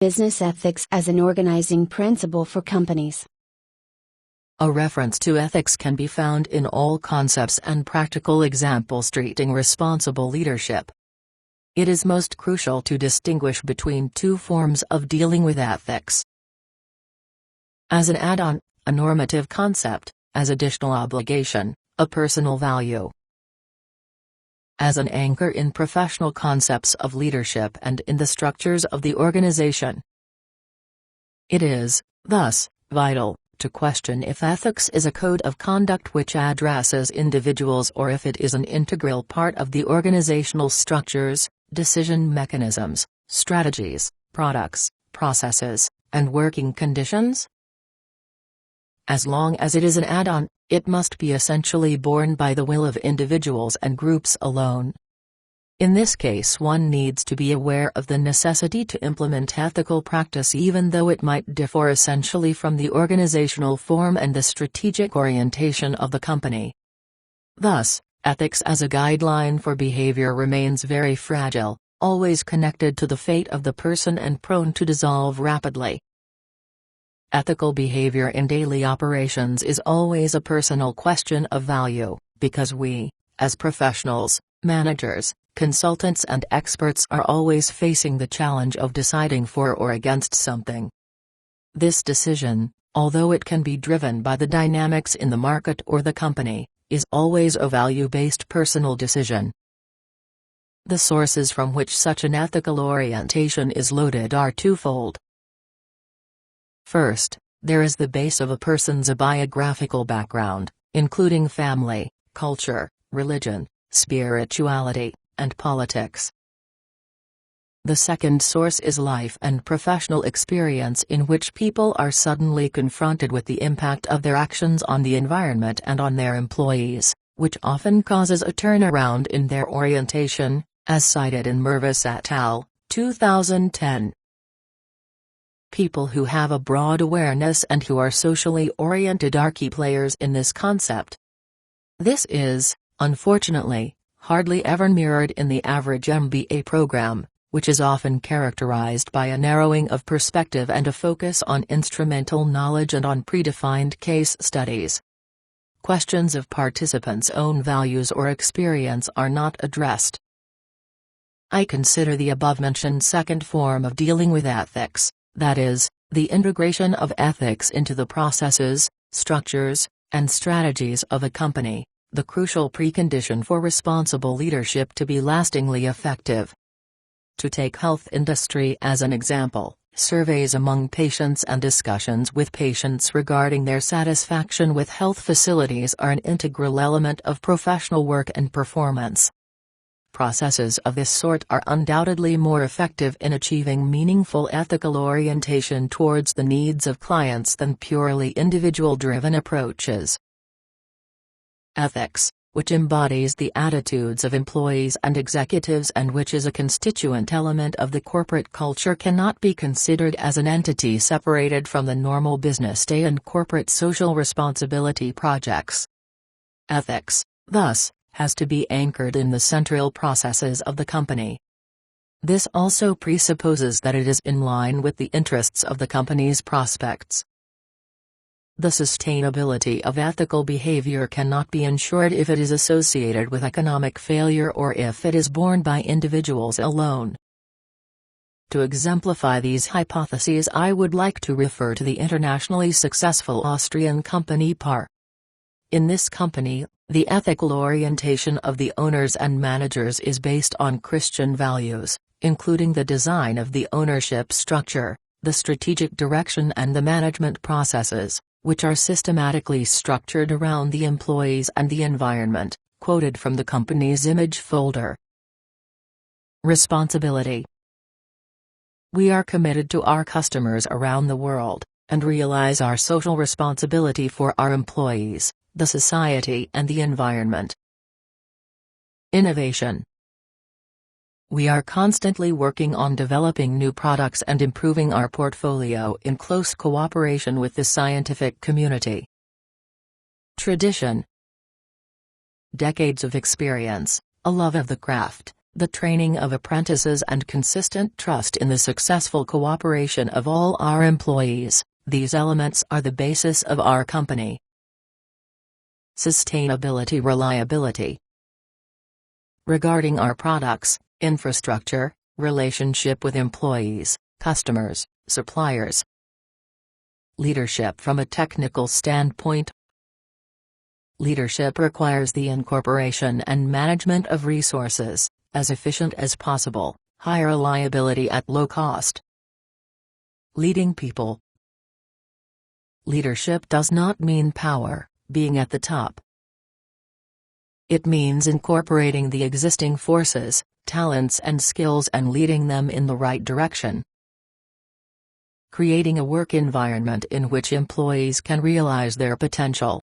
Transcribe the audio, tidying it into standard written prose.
Business ethics as an organizing principle for companies. A reference to ethics can be found in all concepts and practical examples treating responsible leadership. It is most crucial to distinguish between two forms of dealing with ethics. As an add-on, a normative concept; as additional obligation, a personal value. As an anchor in professional concepts of leadership and in the structures of the organization. It is, thus, vital to question if ethics is a code of conduct which addresses individuals or if it is an integral part of the organizational structures, decision mechanisms, strategies, products, processes, and working conditions. As long as it is an add-on, it must be essentially borne by the will of individuals and groups alone. In this case, one needs to be aware of the necessity to implement ethical practice even though it might differ essentially from the organizational form and the strategic orientation of the company. Thus, ethics as a guideline for behavior remains very fragile, always connected to the fate of the person and prone to dissolve rapidly. Ethical behavior in daily operations is always a personal question of value, because we, as professionals, managers, consultants and experts are always facing the challenge of deciding for or against something. This decision, although it can be driven by the dynamics in the market or the company, is always a value-based personal decision. The sources from which such an ethical orientation is loaded are twofold. First, there is the base of a person's biographical background, including family, culture, religion, spirituality, and politics. The second source is life and professional experience in which people are suddenly confronted with the impact of their actions on the environment and on their employees, which often causes a turnaround in their orientation, as cited in Mervis et al., 2010. People who have a broad awareness and who are socially oriented are key players in this concept. This is, unfortunately, hardly ever mirrored in the average MBA program, which is often characterized by a narrowing of perspective and a focus on instrumental knowledge and on predefined case studies. Questions of participants' own values or experience are not addressed. I consider the above-mentioned second form of dealing with ethics, that is, the integration of ethics into the processes, structures, and strategies of a company, the crucial precondition for responsible leadership to be lastingly effective. To take health industry as an example, surveys among patients and discussions with patients regarding their satisfaction with health facilities are an integral element of professional work and performance. Processes of this sort are undoubtedly more effective in achieving meaningful ethical orientation towards the needs of clients than purely individual-driven approaches. Ethics, which embodies the attitudes of employees and executives and which is a constituent element of the corporate culture, cannot be considered as an entity separated from the normal business day and corporate social responsibility projects. Ethics, thus, has to be anchored in the central processes of the company. This also presupposes that it is in line with the interests of the company's prospects. The sustainability of ethical behavior cannot be ensured if it is associated with economic failure or if it is borne by individuals alone. To exemplify these hypotheses, I would like to refer to the internationally successful Austrian company Par. In this company, the ethical orientation of the owners and managers is based on Christian values, including the design of the ownership structure, the strategic direction and the management processes, which are systematically structured around the employees and the environment, quoted from the company's image folder. Responsibility. We are committed to our customers around the world, and realize our social responsibility for our employees, the society and the environment. Innovation. We are constantly working on developing new products and improving our portfolio in close cooperation with the scientific community. Tradition. Decades of experience, a love of the craft, the training of apprentices and consistent trust in the successful cooperation of all our employees. These elements are the basis of our company. Sustainability reliability. Regarding our products, infrastructure, relationship with employees, customers, suppliers. Leadership from a technical standpoint. Leadership requires the incorporation and management of resources, as efficient as possible, high reliability at low cost. Leading people. Leadership does not mean power, being at the top. It means incorporating the existing forces, talents and skills and leading them in the right direction. Creating a work environment in which employees can realize their potential.